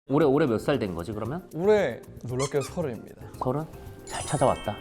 올해 몇 살 된 거지 그러면? 올해 놀랍게도 30입니다. 30? 잘 찾아왔다.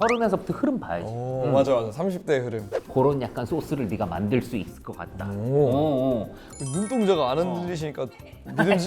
30에서부터 흐름 봐야지. 오, 맞아 30대의 흐름. 그런 약간 소스를 네가 만들 수 있을 것 같다. 오. 오. 눈동자가 안 흔들리시니까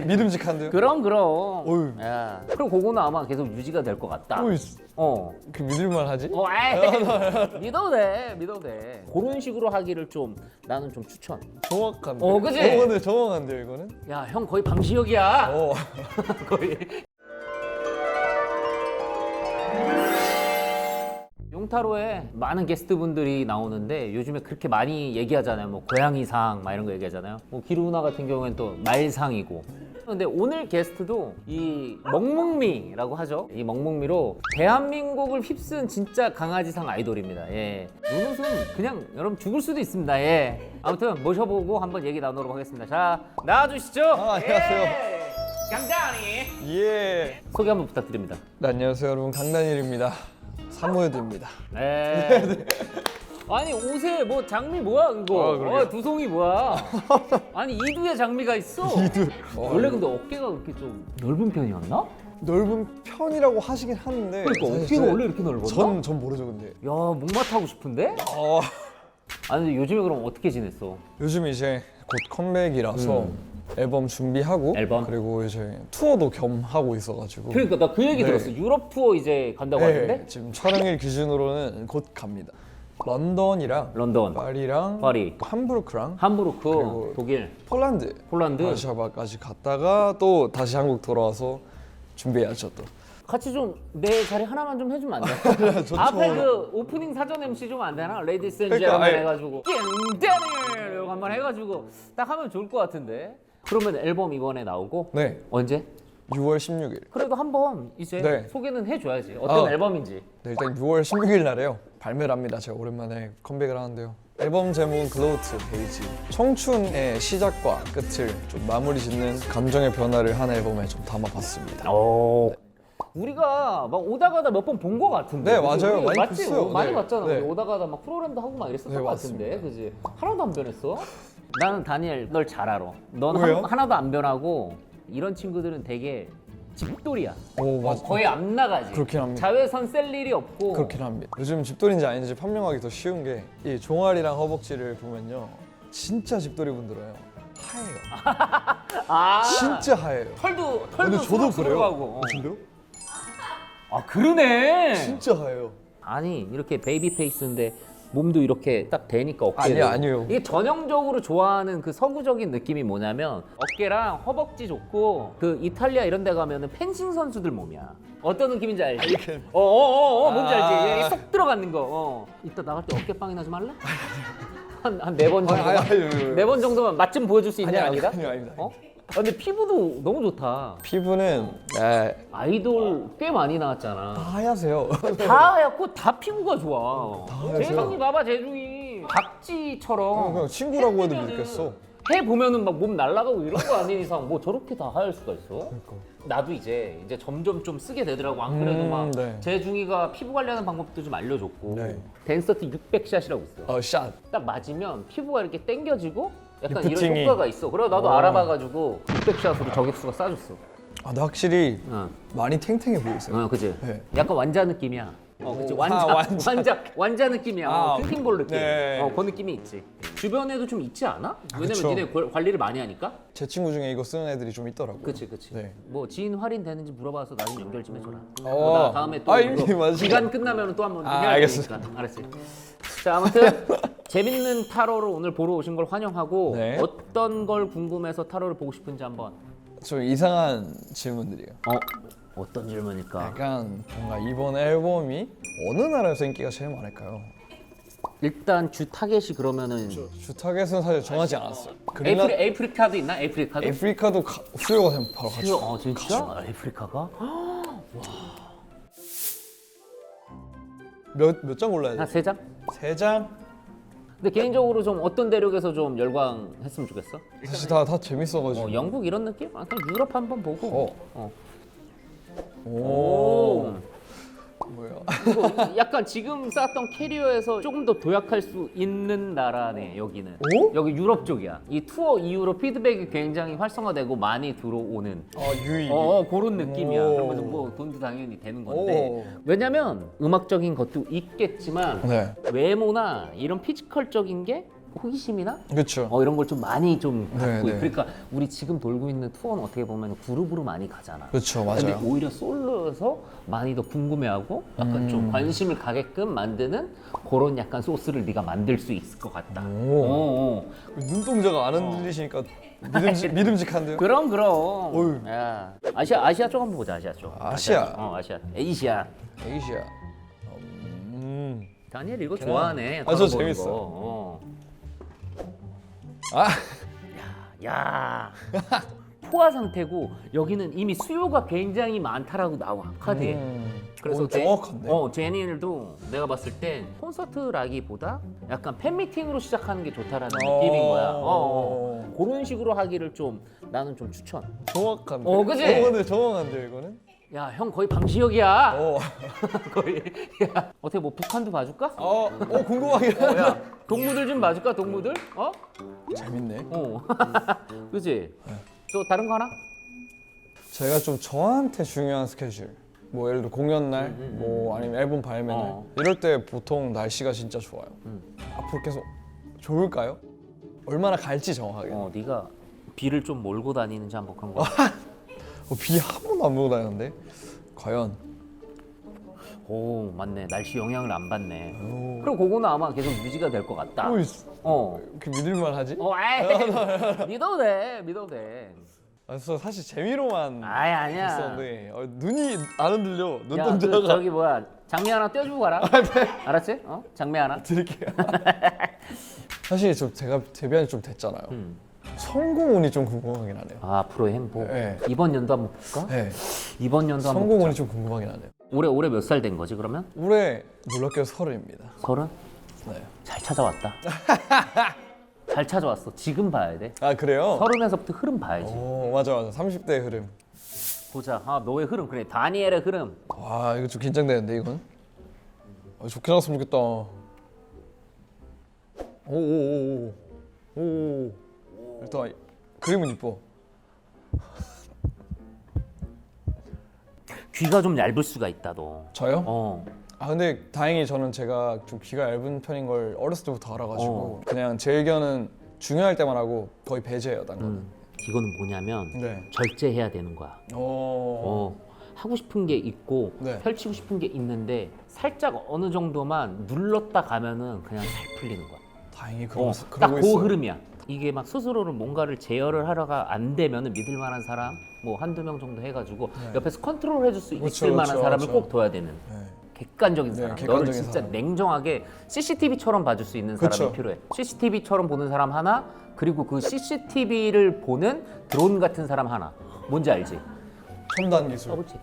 믿음직한데요? 그럼. 어휴. 야. 그리고 그거는 아마 계속 유지가 될 것 같다. 어이, 어. 그 믿을만 하지? 에이. 믿어도 돼. 그런 식으로 하기를 좀 나는 좀 추천. 정확한데. 그지? 근데 정확한데요 이거는? 야, 형 거의 방시혁이야. 어. 거의. 용타로에 많은 게스트분들이 나오는데 요즘에 그렇게 많이 얘기하잖아요. 뭐 고양이상 막 이런 거 얘기하잖아요. 뭐 기루나 같은 경우에는 또 말상이고. 근데 오늘 게스트도 이 먹먹미라고 하죠. 이 먹먹미로 대한민국을 휩쓴 진짜 강아지상 아이돌입니다. 예. 이것은 그냥 여러분 죽을 수도 있습니다. 예. 아무튼 모셔보고 한번 얘기 나누도록 하겠습니다. 자, 나와주시죠. 안녕하세요. 예. 강다니 예. 소개 한번 부탁드립니다. 네, 안녕하세요 여러분, 강다니엘입니다. 사무에드입니다. 네. 아니 옷에 뭐 장미 뭐야 그거? 그러게요. 두송이 뭐야? 아니 이두에 장미가 있어. 이두. 원래 근데 어깨가 그렇게 좀 넓은 편이었나? 넓은 편이라고 하시긴 하는데 그러니까 사실 어깨가 제- 원래 이렇게 넓었나? 전 모르죠 근데. 야 목마 타고 싶은데? 어, 아니 근데 요즘에 그럼 어떻게 지냈어? 요즘 이제 곧 컴백이라서 앨범 준비하고 앨범? 그리고 이제 투어도 겸 하고 있어가지고. 그러니까 나 그 얘기 네. 들었어. 유럽 투어 이제 간다고 하던데? 지금 촬영일 기준으로는 곧 갑니다. 런던이랑 런던, 파리랑 파리, 함부르크랑 함부르크, 그리고 독일, 폴란드, 폴란드. 와르샤바까지 갔다가 또 다시 한국 돌아와서 준비해야죠 또. 같이 좀 내 자리 하나만 좀 해주면 안 돼? 좋죠. 앞에 그 오프닝 사전 MC 좀 안 되나? 레이디스 앤 그러니까, 제어맨 아예- 해가지고 댄 이거 한번 해가지고 딱 하면 좋을 것 같은데. 그러면 앨범 이번에 나오고 네, 언제? 6월 16일. 그래도 한번 이제 네. 소개는 해줘야지. 어떤 아. 앨범인지. 네, 일단 6월 16일 날에요. 발매를 합니다. 제가 오랜만에 컴백을 하는데요. 앨범 제목은 글로우트 베이지. 청춘의 시작과 끝을 좀 마무리 짓는 감정의 변화를 한 앨범에 좀 담아봤습니다. 오. 우리가 막 오다 가다 몇 번 본 것 같은데. 네, 그치? 맞아요. 우리 많이 맞지? 봤어요. 많이 네. 봤잖아. 네. 우리 오다 가다 막 프로그램도 하고 막 이랬었던 네, 것 같은데. 맞습니다. 그지? 하나도 안 변했어. 나는 다니엘 널 잘 알아. 넌 왜요? 하나도 안 변하고 이런 친구들은 되게 집돌이야. 오, 맞아. 거의 안 나가지. 그렇긴 합니다. 자외선 셀 일이 없고. 그렇긴 합니다. 요즘 집돌이인지 아닌지 판명하기 더 쉬운 게 이 종아리랑 허벅지를 보면요. 진짜 집돌이 분들은 하얘요. 아. 진짜 하얘요. 털도 근데 저도 그래요. 하고. 진짜요? 아 그러네. 진짜 하얘요. 아니 이렇게 베이비 페이스인데 몸도 이렇게 딱 되니까 어깨도 아니에요. 이게 전형적으로 좋아하는 그 서구적인 느낌이 뭐냐면 어깨랑 허벅지 좋고 그 이탈리아 이런 데 가면은 펜싱 선수들 몸이야. 어떤 느낌인지 알지? 뭔지 알지? 이게 쏙 들어가는 거. 이따 나갈 때 어깨빵이나 좀 할래? 한 네 번 정도만? 네 번 정도만 맛 좀 보여줄 수 있냐 아니다? 아닙니다. 어? 아, 근데 피부도 너무 좋다. 피부는 아이돌 꽤 많이 나왔잖아. 다 하얗세요. 다 하얗고 다 피부가 좋아. 하얗죠. 재중이 봐봐 재중이 박쥐처럼 그냥 친구라고 해도 해보면은- 믿겠어. 해 보면은 막 몸 날아가고 이런 거 아닌 이상 뭐 저렇게 다 하얄 수가 있어? 나도 이제 점점 좀 쓰게 되더라고. 안 그래도 막 네. 재중이가 피부 관리하는 방법도 좀 알려줬고 네. 댄서트 600샷이라고 있어. 샷. 딱 맞으면 피부가 이렇게 당겨지고 약간 리프팅이. 이런 효과가 있어. 그래 나도 알아봐가지고 600샷으로 저격수가 쏴줬어. 아, 근데 확실히 어. 많이 탱탱해 보이세요. 그치? 네. 약간 완자 느낌이야. 그치? 오, 완자 느낌이야. 아, 킹킹볼 느낌. 네. 그 느낌이 있지. 주변에도 좀 있지 않아? 왜냐면 그쵸. 니네 관리를 많이 하니까. 제 친구 중에 이거 쓰는 애들이 좀 있더라고요. 그치. 네. 뭐 지인 할인 되는지 물어봐서 나 좀 연결 좀 해줘라. 어. 나 다음에 또 이미 이거 맞아요. 기간 끝나면 또 한번 해야 알겠습니다. 되니까. 알았지. 자 아무튼 재밌는 타로를 오늘 보러 오신 걸 환영하고 네. 어떤 걸 궁금해서 타로를 보고 싶은지 한번. 좀 이상한 질문들이에요. 어떤 질문일까? 약간 뭔가 이번 앨범이 어느 나라에서 인기가 제일 많을까요? 일단 주 타겟이 그러면은 주 타겟은 사실 정하지 않았어요. 아프리카도 있나? 아프리카도? 아프리카도 수요가 되면 바로 가죠. 진짜? 아프리카가? 몇 장 골라야 한 돼? 3장? 3장? 근데 개인적으로 좀 어떤 대륙에서 좀 열광했으면 좋겠어? 사실 다 재밌어가지고. 영국 이런 느낌? 그냥 유럽 한번 보고. 오. 오. 뭐요? 이거 약간 지금 쌓았던 캐리어에서 조금 더 도약할 수 있는 나라네 여기는. 오? 여기 유럽 쪽이야. 이 투어 이후로 피드백이 굉장히 활성화되고 많이 들어오는 유입. 그런 느낌이야. 오. 그러면서 뭐 돈도 당연히 되는 건데. 오. 왜냐면 음악적인 것도 있겠지만 네, 외모나 이런 피지컬적인 게 호기심이나 그렇죠. 이런 걸 좀 많이 좀 갖고 네, 네. 그러니까 우리 지금 돌고 있는 투어는 어떻게 보면 그룹으로 많이 가잖아. 그렇죠, 근데 맞아요. 오히려 솔로여서 많이 더 궁금해하고 약간 좀 관심을 가게끔 만드는 그런 약간 소스를 네가 만들 수 있을 것 같다. 오. 어. 눈동자가 안 흔들리시니까 믿음직한데요? 그럼 어휴. 야 아시아 쪽 한번 보자. 아시아 쪽. 아시아. 아시아. 에이시아. 에이시아. 다니엘 이거 걔는- 좋아하네. 저 걸어보는 재밌어. 거. 아, 야. 포화 상태고 여기는 이미 수요가 굉장히 많다라고 나와 카드에. 그래서 정확한데. 제니엘도 내가 봤을 땐 콘서트라기보다 약간 팬미팅으로 시작하는 게 좋다라는 어. 느낌인 거야. 그런 식으로 하기를 좀 나는 좀 추천. 정확한데. 그지? 근데 정확한데요, 이거는? 야, 형 거의 방시혁이야. 어. 거의. 야, 어떻게 뭐 북한도 봐줄까? 궁금하긴 하네. 야, 동무들 좀 봐줄까? 동무들? 재밌네. 그지? 또 다른 거 하나? 제가 좀 저한테 중요한 스케줄. 뭐 예를 들어 공연 날, 뭐 아니면 앨범 발매 날 이럴 때 보통 날씨가 진짜 좋아요. 앞으로 계속 좋을까요? 얼마나 갈지 정확하게. 네가 비를 좀 몰고 다니는지 한번 그런 거. 비 한 번도 안 보고 다녔는데 과연. 오, 맞네. 날씨 영향을 안 받네. 그럼 그거는 아마 계속 유지가 될 것 같다. 그 믿을만 하지? 에이, 믿어도 돼. 믿어도 돼. 그래서 사실 재미로만 아니야. 있었는데 눈이 안 흔들려. 야, 눈동자가. 저기 뭐야. 장미 하나 떼어주고 가라. 알았지? 장미 하나. 드릴게요. 사실 제가 데뷔한 지 좀 됐잖아요. 성공운이 좀 궁금하긴 하네요. 프로의 행복. 네. 이번 연도 한번 볼까? 네. 이번 연도 한번 성공운이 좀 궁금하긴 하네요. 올해 몇 살 된 거지 그러면? 올해 놀랍게도 30입니다. 30? 네. 잘 찾아왔다. 잘 찾아왔어. 지금 봐야 돼. 아 그래요? 30에서부터 흐름 봐야지. 맞아 30대의 흐름. 보자. 너의 흐름. 그래. 다니엘의 흐름. 와 이거 좀 긴장되는데 이건. 좋게 나왔으면 좋겠다. 오. 일단 그림은 이뻐. 귀가 좀 얇을 수가 있다 너. 저요? 근데 다행히 저는 제가 좀 귀가 얇은 편인 걸 어렸을 때부터 알아가지고 그냥 제 의견은 중요할 때만 하고 거의 배제해요, 딴 거는. 이거는 뭐냐면 네. 절제해야 되는 거야. 하고 싶은 게 있고 네. 펼치고 싶은 게 있는데 살짝 어느 정도만 눌렀다 가면은 그냥 살 풀리는 거야. 다행히 딱 그러고 그 있어요. 흐름이야. 이게 막 스스로를 뭔가를 제어를 하러가 안 되면은 믿을 만한 사람 뭐 한두 명 정도 해가지고 옆에서 컨트롤 해줄 수 있을 만한 사람을 꼭 둬야 되는 네. 객관적인 사람. 객관적인 너를 진짜 사람. 냉정하게 CCTV처럼 봐줄 수 있는 사람이 그쵸. 필요해. CCTV처럼 보는 사람 하나, 그리고 그 CCTV를 보는 드론 같은 사람 하나. 뭔지 알지? 첨단 기술. 더블 체크.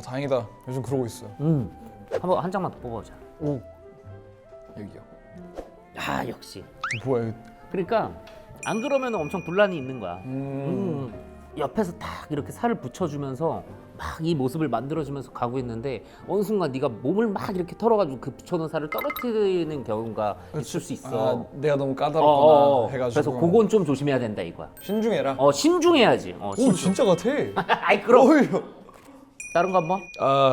다행이다. 요즘 그러고 있어요. 한번 한 장만 더 뽑아보자. 오. 여기요. 역시. 뭐야 이거. 그러니까 안 그러면 엄청 분란이 있는 거야. 옆에서 딱 이렇게 살을 붙여주면서 막 이 모습을 만들어주면서 가고 있는데 어느 순간 네가 몸을 막 이렇게 털어가지고 그 붙여놓은 살을 떨어뜨리는 경우가 있을 수 있어. 내가 너무 까다롭거나 해가지고. 그래서 그건 좀 조심해야 된다 이거야. 신중해라. 신중해야지. 오 신중. 진짜 같아. 아이 그럼 어휴. 다른 거 한번.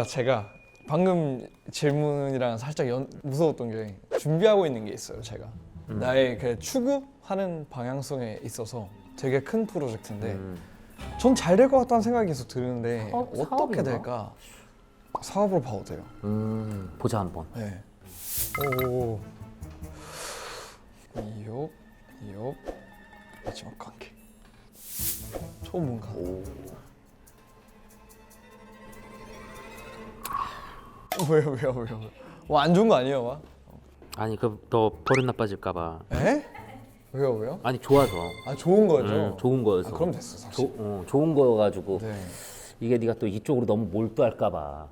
제가 방금 질문이랑 살짝 무서웠던 게 준비하고 있는 게 있어요. 제가 나의 그 추구하는 방향성에 있어서 되게 큰 프로젝트인데 전 잘 될 것 같다는 생각이 계속 드는데 어떻게 사업인가? 될까? 사업으로 봐도 돼요. 보자 한번. 네. 오. 이업 마지막 관계. 처음 본 카드. 왜요? 안 좋은 거 아니에요, 와? 아니 너 버릇 나빠질까봐. 에? 왜요? 아니 좋아서. 좋은 거죠. 좋은 거여서. 그럼 됐어, 사실. 좋은 거여가지고 네. 이게 네가 또 이쪽으로 너무 몰두할까봐.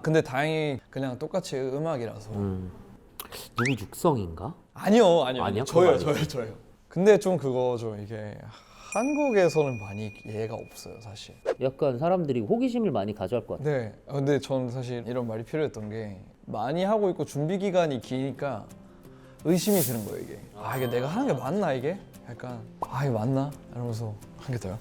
근데 다행히 그냥 똑같이 음악이라서. 누구 육성인가? 아니요. 아니야? 저요. 그건 근데 좀 그거죠. 이게 한국에서는 많이 예가 없어요 사실. 약간 사람들이 호기심을 많이 가져할 것 같아. 네. 근데 전 사실 이런 말이 필요했던 게 많이 하고 있고 준비 기간이 기니까 의심이 드는 거예요 이게. 아 이게 내가 하는 게 맞나 이게? 약간 아 이게 맞나? 이러면서 한 게 더요.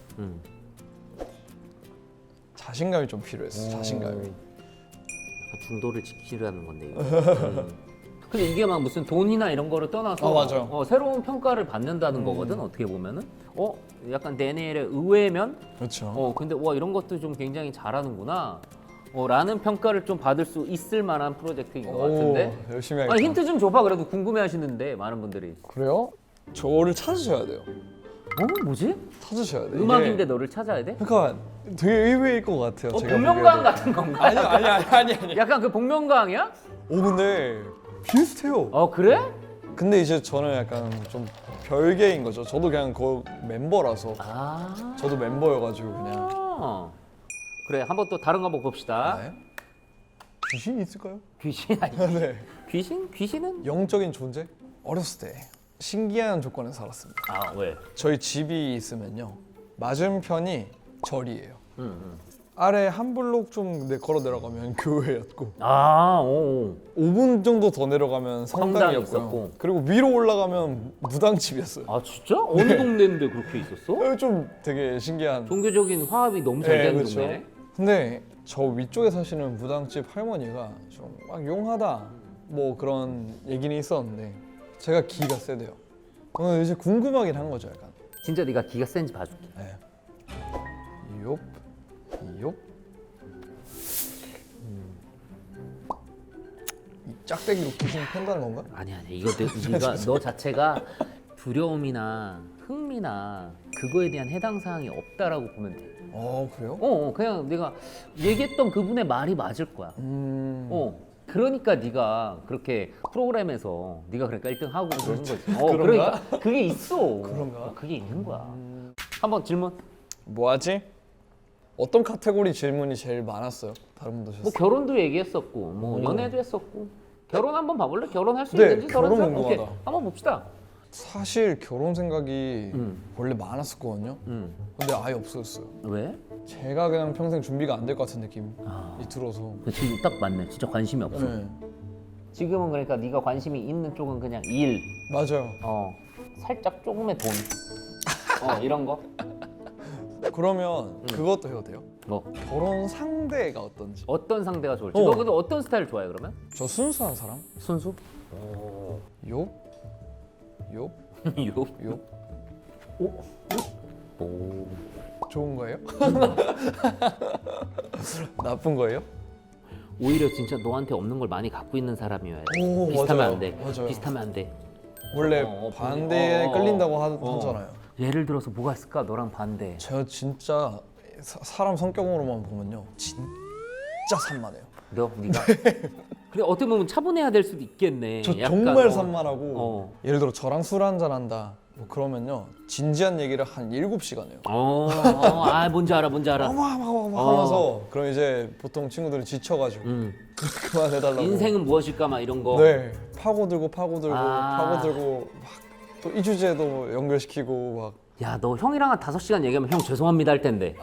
자신감이 좀 필요했어. 자신감이. 약간 중도를 지키려는 건데 이거. 근데 이게 막 무슨 돈이나 이런 거를 떠나서 맞아요. 새로운 평가를 받는다는 거거든 어떻게 보면은. 약간 내내의 의외면 그렇죠. 근데 와 이런 것도 좀 굉장히 잘하는구나. 라는 평가를 좀 받을 수 있을 만한 프로젝트인 것 같은데. 열심히 하겠다. 힌트 좀 줘봐. 그래도 궁금해하시는데 많은 분들이. 그래요? 저를 찾으셔야 돼요. 뭐지? 찾으셔야 돼요. 음악인데 이게 너를 찾아야 돼? 그러니까 되게 의외일 것 같아요. 제가 복면가왕 보기에도. 같은 건가? 아니. 약간 그 복면가왕이야? 근데 비슷해요. 그래? 근데 이제 저는 약간 좀 별개인 거죠. 저도 그냥 그 멤버라서. 저도 멤버여가지고 그냥. 그래 한번 또 다른 거 한번 봅시다. 네. 귀신이 있을까요? 귀신 아니? 네. 귀신? 귀신은? 영적인 존재? 어렸을 때 신기한 조건에 살았습니다. 왜? 저희 집이 있으면요 맞은편이 절이에요. 아래 한 블록 좀 걸어 내려가면 교회였고 5분 정도 더 내려가면 성당이 성당이었고요. 있었고. 그리고 위로 올라가면 무당집이었어요. 진짜? 어느 동네인데 그렇게 있었어? 좀 되게 신기한. 종교적인 화합이 너무 잘 되는 그렇죠. 동네네. 근데 저 위쪽에 사시는 무당집 할머니가 좀 막 용하다 뭐 그런 얘기는 있었는데 제가 기가 세대요. 이제 궁금하긴 한 거죠 약간. 진짜 네가 기가 센지 봐줄게. 네. 욥. 이 짝대기로 귀신 팬다는 건가? 아니 이거 네가 너 자체가 두려움이나 흥미나 그거에 대한 해당 사항이 없다라고 보면 돼. 그래요? 그냥 내가 얘기했던 그분의 말이 맞을 거야. 그러니까 네가 그렇게 프로그램에서 네가 그러니까 1등 하고 그러는 거지. 그런가? 그러니까 그게 있어. 그런가? 그게 있는 거야. 한번 질문. 뭐하지? 어떤 카테고리 질문이 제일 많았어요? 다른 분들 뭐 하셨어요? 결혼도 얘기했었고, 뭐 연애도 했었고. 결혼 한번 봐볼래? 결혼할 수 네, 있는지 결혼 30살? 오케이, 궁금하다. 한번 봅시다. 사실 결혼 생각이 원래 많았었거든요. 근데 아예 없어졌어요. 왜? 제가 그냥 평생 준비가 안 될 것 같은 느낌이 들어서. 지금 딱 맞네. 진짜 관심이 없어. 네, 지금은 그러니까 네가 관심이 있는 쪽은 그냥 일, 맞아요. 살짝 조금의 돈, 이런 거. 그러면 그것도 해도 돼요? 뭐 결혼 상대가 어떤지. 어떤 상대가 좋을지. 너 근데 어떤 스타일 좋아해 그러면? 저 순수한 사람? 순수? 욥? 요? 욥? 오. 좋은 거예요? 나쁜 거예요? 오히려 진짜 너한테 없는 걸 많이 갖고 있는 사람이어야 돼. 오, 비슷하면 맞아요. 안 돼. 맞아요. 비슷하면 안 돼. 원래 반대에 끌린다고 어. 하잖아요. 예를 들어서 뭐가 있을까? 너랑 반대. 제가 진짜 사람 성격으로만 보면요 진짜 산만해요. 네가. 근데 어떻게 보면 차분해야 될 수도 있겠네. 저 약간, 정말 산만하고 어. 예를 들어 저랑 술 한잔 한다 뭐 그러면요 진지한 얘기를 한 7시간 해요. 뭔지 알아. 하면서 그럼 이제 보통 친구들이 지쳐가지고 그만해달라고. 인생은 무엇일까? 막 이런 거. 네 파고들고 아. 막 또 이 주제도 연결시키고 막. 야, 너 형이랑 한 5시간 얘기하면 형 죄송합니다 할 텐데.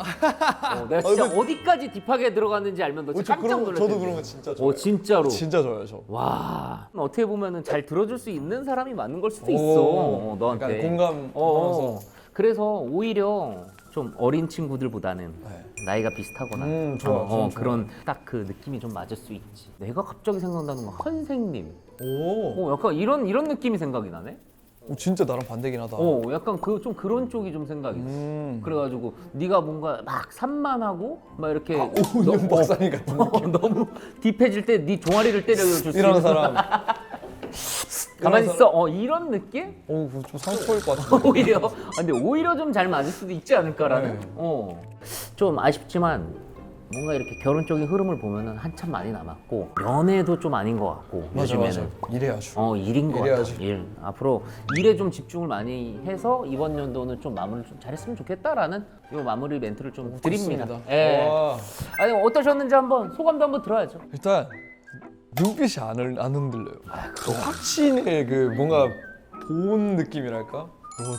내가 진짜 근데- 어디까지 딥하게 들어갔는지 알면 너 진짜 깜짝 놀랄 텐데. 저도 그런 거 진짜 좋아해요. 진짜로. 진짜 좋아요 저. 와, 어떻게 보면은 잘 들어줄 수 있는 사람이 맞는 걸 수도 오, 있어. 너한테. 약간 공감하면서. 그래서 오히려 좀 어린 친구들보다는 네. 나이가 비슷하거나 좋아요. 저는 그런 딱 그 느낌이 좀 맞을 수 있지. 내가 갑자기 생각나는 건 선생님. 오, 약간 이런 느낌이 생각이 나네. 진짜 나랑 반대긴 하다. 약간 좀 그런 쪽이 좀 생각이 나. 그래가지고 네가 뭔가 막 산만하고 막 이렇게 오은영 박사님 같은 느낌. 너무 딥해질 때 네 종아리를 때려줄 수 이런 있는 사람. 가만히 이런 있어. 이런 느낌? 좀 상처일 것 같은데. 오히려 근데 오히려 좀 잘 맞을 수도 있지 않을까라는. 네. 좀 아쉽지만 뭔가 이렇게 결혼적인 흐름을 보면은 한참 많이 남았고 연애도 좀 아닌 것 같고 요즘에는. 이래야죠. 일인 것 이래야지. 같아. 일. 앞으로 일에 좀 집중을 많이 해서 이번 연도는 좀 마무리를 좀 잘했으면 좋겠다라는 이 마무리 멘트를 좀 드립니다. 좋습니다. 예. 와. 아니 어떠셨는지 한번 소감도 한번 들어야죠. 일단 눈빛이 안 흔들려요. 그 확신의 그 뭔가 본 느낌이랄까?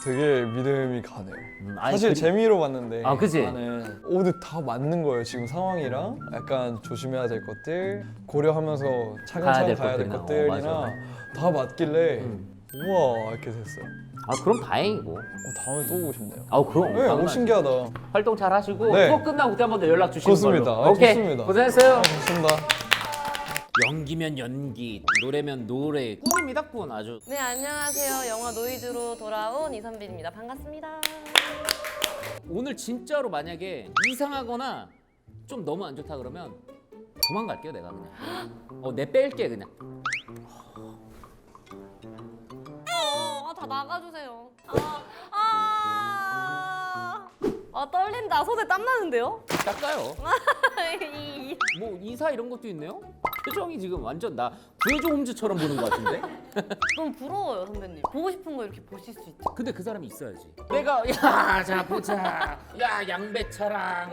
되게 믿음이 가네요. 아니, 사실 재미로 봤는데 아, 그치? 나는 근데 다 맞는 거예요. 지금 상황이랑 약간 조심해야 될 것들 고려하면서 차근차근 가야 될 것들이나 맞아. 다 맞길래 우와 이렇게 됐어요. 아 그럼 다행이고. 다음에 또 오고 싶네요. 아 그럼. 네, 당연하지. 신기하다. 활동 잘 하시고 네. 수업 끝나고 그때 한 번 더 연락 주시는 좋습니다. 걸로. 오케이. 좋습니다. 고생했어요. 좋습니다. 연기면 연기, 노래면 노래. 꾼입니다 꾼 아주. 네, 안녕하세요. 영화 노이즈로 돌아온 이선빈입니다. 반갑습니다. 오늘 진짜로 만약에 이상하거나 좀 너무 안 좋다 그러면 도망갈게요 내가 그냥. 내 뺄게 그냥. 다 나가주세요. 떨린다. 손에 땀 나는데요? 닦아요. 뭐 이사 이런 것도 있네요? 표정이 지금 완전 나 구해줘 홈즈처럼 보는 것 같은데? 너무 부러워요, 선배님. 보고 싶은 거 이렇게 보실 수 있죠. 근데 그 사람이 있어야지. 내가 자 보자. 야 양배차랑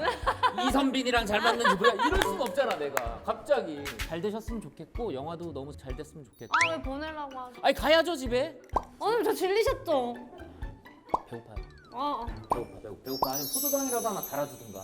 이선빈이랑 잘 맞는지 보자. 이럴 순 없잖아 내가. 갑자기 잘 되셨으면 좋겠고 영화도 너무 잘 됐으면 좋겠고. 왜 보내려고 하죠? 아니 가야죠 집에. 오늘 저 질리셨죠? 배고파요. 배고파. 아니면 포도당이라도 하나 달아주든가.